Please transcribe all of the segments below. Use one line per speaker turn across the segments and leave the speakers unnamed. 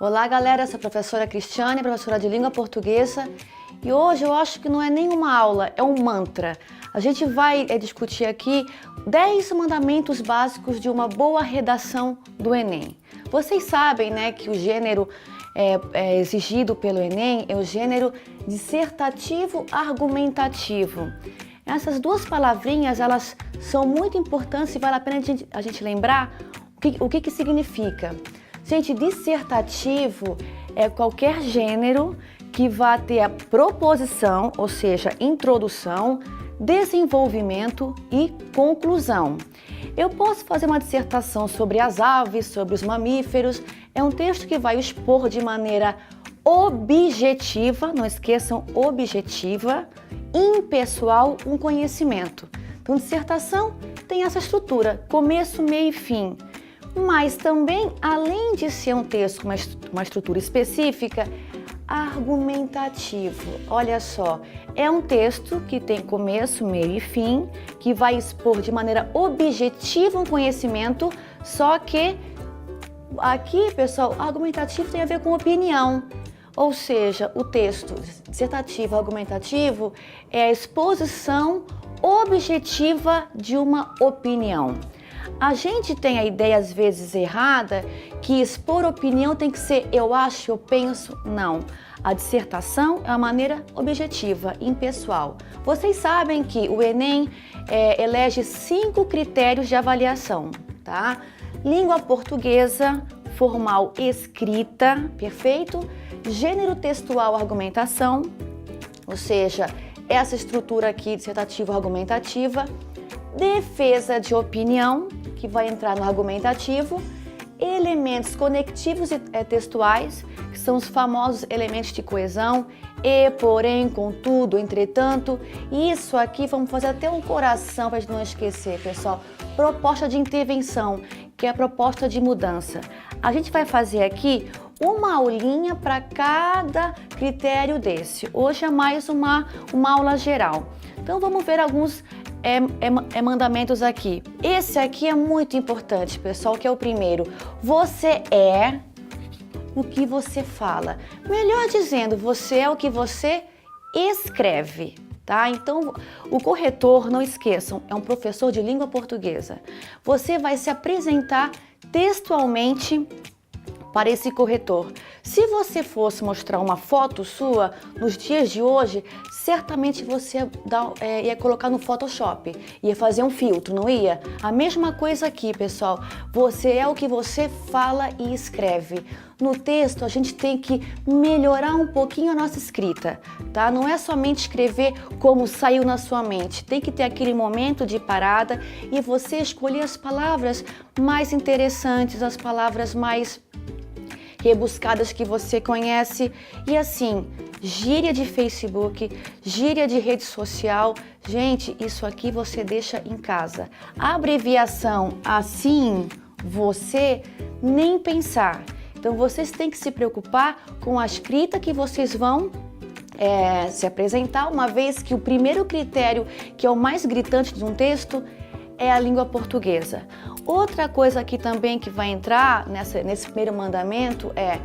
Olá galera, sou a professora Cristiane, professora de língua portuguesa, e hoje eu acho que não é nem uma aula, é um mantra. A gente vai discutir aqui 10 mandamentos básicos de uma boa redação do Enem. Vocês sabem, né, que o gênero exigido pelo Enem é o gênero dissertativo argumentativo. Essas duas palavrinhas, elas são muito importantes e vale a pena a gente lembrar o que significa. Gente, dissertativo é qualquer gênero que vá ter a proposição, ou seja, introdução, desenvolvimento e conclusão. Eu posso fazer uma dissertação sobre as aves, sobre os mamíferos. É um texto que vai expor de maneira objetiva, não esqueçam, objetiva, impessoal, um conhecimento. Então, dissertação tem essa estrutura, começo, meio e fim. Mas também, além de ser um texto com uma estrutura específica, argumentativo. Olha só, é um texto que tem começo, meio e fim, que vai expor de maneira objetiva um conhecimento, só que aqui, pessoal, argumentativo tem a ver com opinião. Ou seja, o texto dissertativo argumentativo é a exposição objetiva de uma opinião. A gente tem a ideia, às vezes, errada, que expor opinião tem que ser eu acho, eu penso. Não. A dissertação é uma maneira objetiva, impessoal. Vocês sabem que o Enem elege 5 critérios de avaliação, tá? Língua portuguesa, formal escrita, perfeito? Gênero textual argumentação, ou seja, essa estrutura aqui dissertativa argumentativa. Defesa de opinião, que vai entrar no argumentativo, elementos conectivos e textuais, que são os famosos elementos de coesão, e, porém, contudo, entretanto. Isso aqui, vamos fazer até um coração para a gente não esquecer, pessoal. Proposta de intervenção, que é a proposta de mudança. A gente vai fazer aqui uma aulinha para cada critério desse. Hoje é mais uma aula geral. Então, vamos ver alguns mandamentos aqui. Esse aqui é muito importante, pessoal, que é o primeiro. Você é o que você fala. Melhor dizendo, você é o que você escreve, tá? Então, o corretor, não esqueçam, é um professor de língua portuguesa. Você vai se apresentar textualmente para esse corretor. Se você fosse mostrar uma foto sua nos dias de hoje, certamente você ia colocar no Photoshop, ia fazer um filtro, não ia? A mesma coisa aqui, pessoal. Você é o que você fala e escreve. No texto, a gente tem que melhorar um pouquinho a nossa escrita, tá? Não é somente escrever como saiu na sua mente. Tem que ter aquele momento de parada e você escolher as palavras mais interessantes, as palavras mais rebuscadas que você conhece. E assim, gíria de Facebook, gíria de rede social, gente, isso aqui você deixa em casa. A abreviação assim, você, nem pensar. Então vocês têm que se preocupar com a escrita que vocês vão se apresentar, uma vez que o primeiro critério, que é o mais gritante de um texto, é a língua portuguesa. Outra coisa aqui também que vai entrar nesse primeiro mandamento é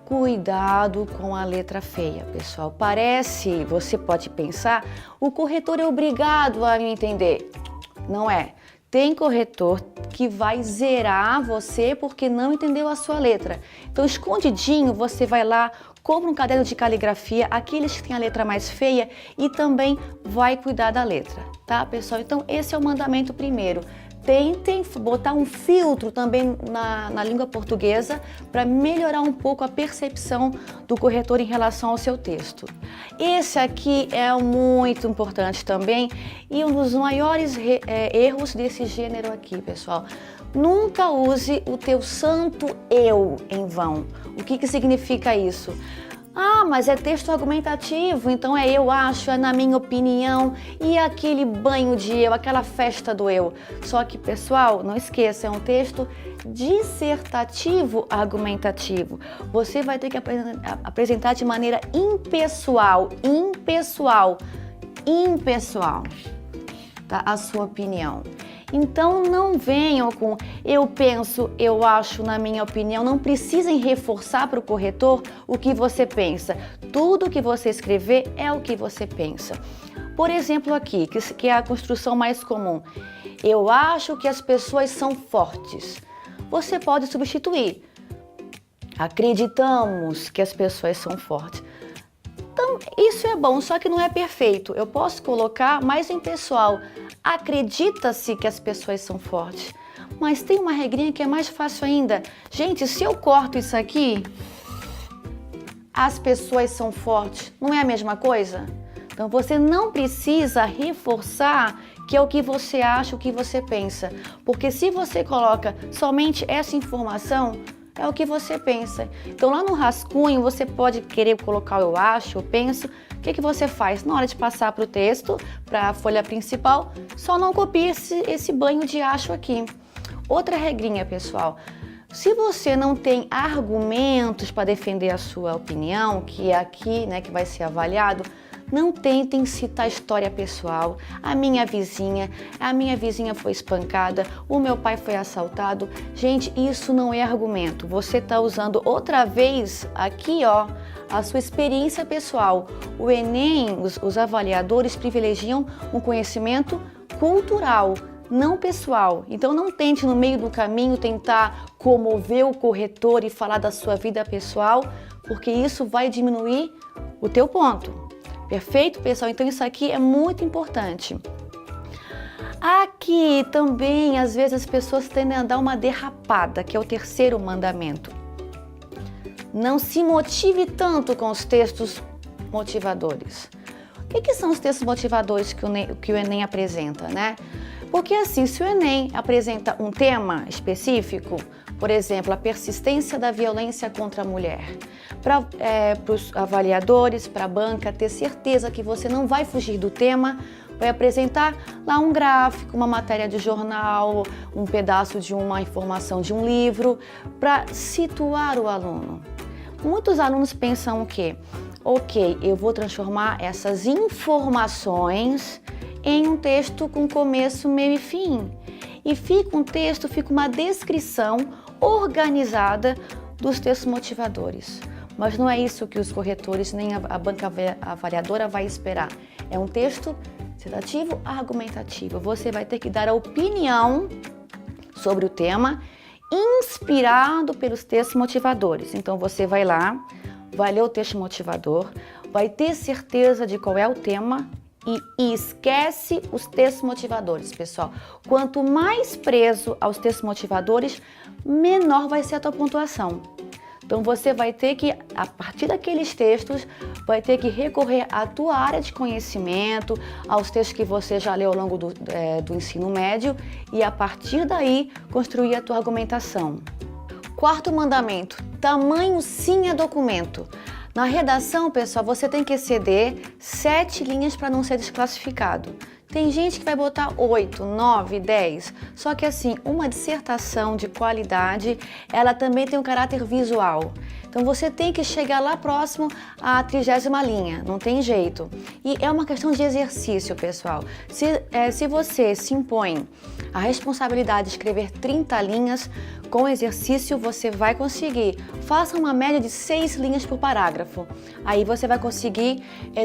cuidado com a letra feia, pessoal. Parece, você pode pensar, o corretor é obrigado a me entender. Não é. Tem corretor que vai zerar você porque não entendeu a sua letra. Então, escondidinho, você vai lá, compra um caderno de caligrafia, aqueles que têm a letra mais feia, e também vai cuidar da letra, tá, pessoal? Então, esse é o mandamento primeiro. Tentem botar um filtro também na língua portuguesa para melhorar um pouco a percepção do corretor em relação ao seu texto. Esse aqui é muito importante também e um dos maiores erros desse gênero aqui, pessoal. Nunca use o teu santo eu em vão. O que significa isso? Ah, mas é texto argumentativo, então é eu acho, é na minha opinião, e aquele banho de eu, aquela festa do eu. Só que, pessoal, não esqueça, é um texto dissertativo argumentativo. Você vai ter que apresentar de maneira impessoal, tá? A sua opinião. Então não venham com eu penso, eu acho, na minha opinião. Não precisem reforçar para o corretor o que você pensa. Tudo que você escrever é o que você pensa. Por exemplo aqui, que é a construção mais comum. Eu acho que as pessoas são fortes. Você pode substituir. Acreditamos que as pessoas são fortes. Então, isso é bom, só que não é perfeito. Eu posso colocar mais em pessoal. Acredita-se que as pessoas são fortes. Mas tem uma regrinha que é mais fácil ainda. Gente, se eu corto isso aqui, as pessoas são fortes. Não é a mesma coisa? Então, você não precisa reforçar que é o que você acha, o que você pensa. Porque se você coloca somente essa informação, é o que você pensa. Então, lá no rascunho, você pode querer colocar o eu acho, eu penso. O que você faz? Na hora de passar para o texto, para a folha principal, só não copie esse banho de acho aqui. Outra regrinha, pessoal. Se você não tem argumentos para defender a sua opinião, que é aqui, né, que vai ser avaliado, não tentem citar história pessoal. A minha vizinha foi espancada, o meu pai foi assaltado. Gente, isso não é argumento. Você está usando outra vez aqui, ó, a sua experiência pessoal. O Enem, os avaliadores privilegiam um conhecimento cultural, não pessoal. Então não tente no meio do caminho tentar comover o corretor e falar da sua vida pessoal, porque isso vai diminuir o teu ponto. Perfeito, pessoal? Então isso aqui é muito importante. Aqui também, às vezes, as pessoas tendem a dar uma derrapada, que é o terceiro mandamento. Não se motive tanto com os textos motivadores. O que são os textos motivadores que o Enem apresenta, né? Porque assim, se o Enem apresenta um tema específico, por exemplo, a persistência da violência contra a mulher, para os avaliadores, para a banca ter certeza que você não vai fugir do tema, vai apresentar lá um gráfico, uma matéria de jornal, um pedaço de uma informação de um livro, para situar o aluno. Muitos alunos pensam o quê? Ok, eu vou transformar essas informações em um texto com começo, meio e fim. E fica um texto, fica uma descrição organizada dos textos motivadores. Mas não é isso que os corretores nem a banca avaliadora vai esperar. É um texto dissertativo, argumentativo. Você vai ter que dar a opinião sobre o tema inspirado pelos textos motivadores. Então você vai lá, vai ler o texto motivador, vai ter certeza de qual é o tema e esquece os textos motivadores, pessoal. Quanto mais preso aos textos motivadores, menor vai ser a tua pontuação. Então você vai ter que, a partir daqueles textos, vai ter que recorrer à tua área de conhecimento, aos textos que você já leu ao longo do ensino médio e a partir daí construir a tua argumentação. Quarto mandamento, tamanho sim é documento. Na redação, pessoal, você tem que exceder 7 linhas para não ser desclassificado. Tem gente que vai botar 8, 9, 10, só que assim, uma dissertação de qualidade, ela também tem um caráter visual. Então você tem que chegar lá próximo à 30ª linha, não tem jeito. E é uma questão de exercício, pessoal. Se você se impõe a responsabilidade de escrever 30 linhas, com exercício você vai conseguir. Faça uma média de 6 linhas por parágrafo. Aí você vai conseguir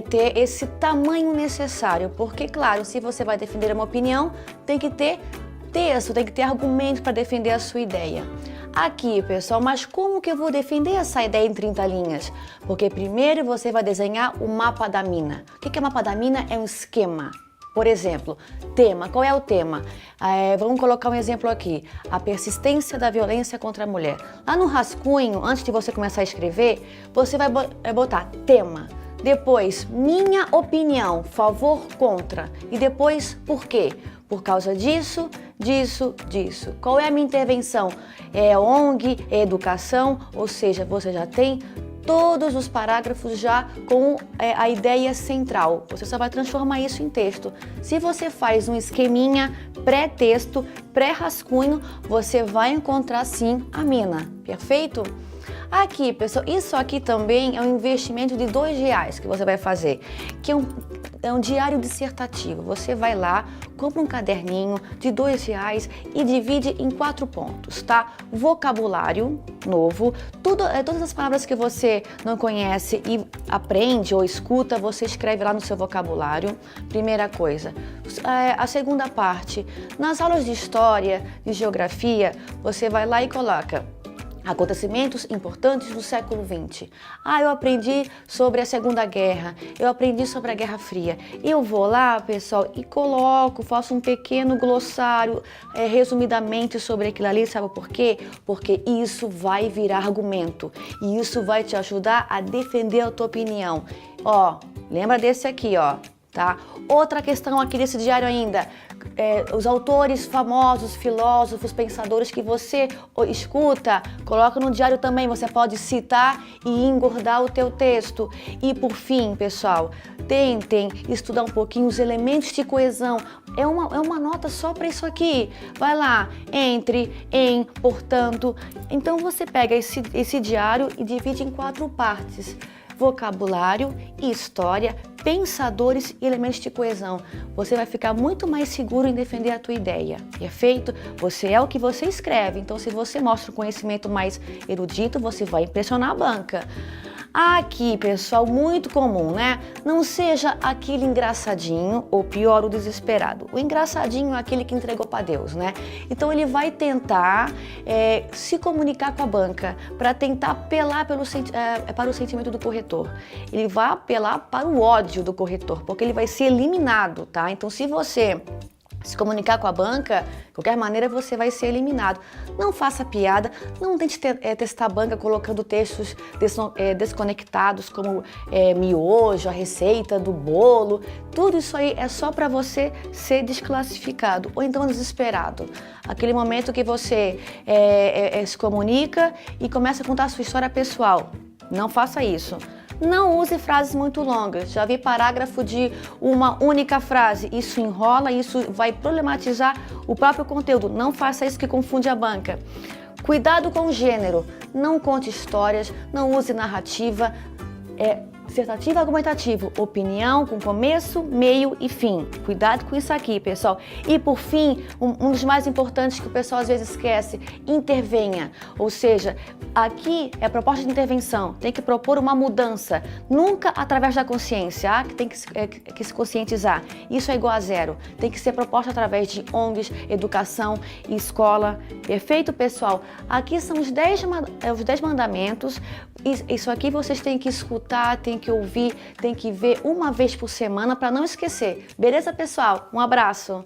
ter esse tamanho necessário, porque claro, se você vai defender uma opinião, tem que ter texto, tem que ter argumentos para defender a sua ideia. Aqui, pessoal, mas como que eu vou defender essa ideia em 30 linhas? Porque primeiro você vai desenhar o mapa da mina. O que é mapa da mina? É um esquema. Por exemplo, tema. Qual é o tema? Vamos colocar um exemplo aqui. A persistência da violência contra a mulher. Lá no rascunho, antes de você começar a escrever, você vai botar tema. Depois, minha opinião, favor, contra. E depois, por quê? Por causa disso, disso, disso. Qual é a minha intervenção? É ONG, é educação, ou seja, você já tem todos os parágrafos já com a ideia central. Você só vai transformar isso em texto. Se você faz um esqueminha pré-texto, pré-rascunho, você vai encontrar sim a mina. Perfeito? Aqui, pessoal, isso aqui também é um investimento de R$2 que você vai fazer, que é é um diário dissertativo. Você vai lá, compra um caderninho de R$ 2 e divide em 4 pontos, tá? Vocabulário novo, todas as palavras que você não conhece e aprende ou escuta, você escreve lá no seu vocabulário. Primeira coisa. A segunda parte, nas aulas de história, de geografia, você vai lá e coloca acontecimentos importantes do século XX. Eu aprendi sobre a Segunda Guerra, eu aprendi sobre a Guerra Fria. Eu vou lá, pessoal, e faço um pequeno glossário, resumidamente sobre aquilo ali, sabe por quê? Porque isso vai virar argumento e isso vai te ajudar a defender a tua opinião. Lembra desse aqui, tá? Outra questão aqui desse diário ainda, os autores famosos, filósofos, pensadores que você escuta, coloca no diário também, você pode citar e engordar o teu texto. E por fim, pessoal, tentem estudar um pouquinho os elementos de coesão. É uma nota só para isso aqui. Vai lá, entre, em, portanto. Então você pega esse diário e divide em 4 partes. Vocabulário e história, pensadores e elementos de coesão. Você vai ficar muito mais seguro em defender a tua ideia. Perfeito? Você é o que você escreve, então se você mostra um conhecimento mais erudito, você vai impressionar a banca. Aqui, pessoal, muito comum, né? Não seja aquele engraçadinho ou pior, o desesperado. O engraçadinho é aquele que entregou para Deus, né? Então ele vai tentar se comunicar com a banca para tentar apelar para o sentimento do corretor. Ele vai apelar para o ódio do corretor, porque ele vai ser eliminado, tá? Então se você se comunicar com a banca, de qualquer maneira você vai ser eliminado. Não faça piada, não tente testar a banca colocando textos desconectados como miojo, a receita do bolo. Tudo isso aí é só para você ser desclassificado ou então desesperado. Aquele momento que você se comunica e começa a contar a sua história pessoal. Não faça isso. Não use frases muito longas. Já vi parágrafo de uma única frase. Isso enrola, isso vai problematizar o próprio conteúdo. Não faça isso que confunde a banca. Cuidado com o gênero. Não conte histórias, não use narrativa. Dissertativo argumentativo, opinião com começo, meio e fim. Cuidado com isso aqui, pessoal. E por fim, um dos mais importantes que o pessoal às vezes esquece, intervenha. Ou seja, aqui é proposta de intervenção, tem que propor uma mudança, nunca através da consciência, que tem que se conscientizar. Isso é igual a 0. Tem que ser proposta através de ONGs, educação e escola. Perfeito, pessoal? Aqui são os 10 mandamentos. Isso aqui vocês têm que escutar, têm que ouvir, têm que ver uma vez por semana para não esquecer. Beleza, pessoal? Um abraço!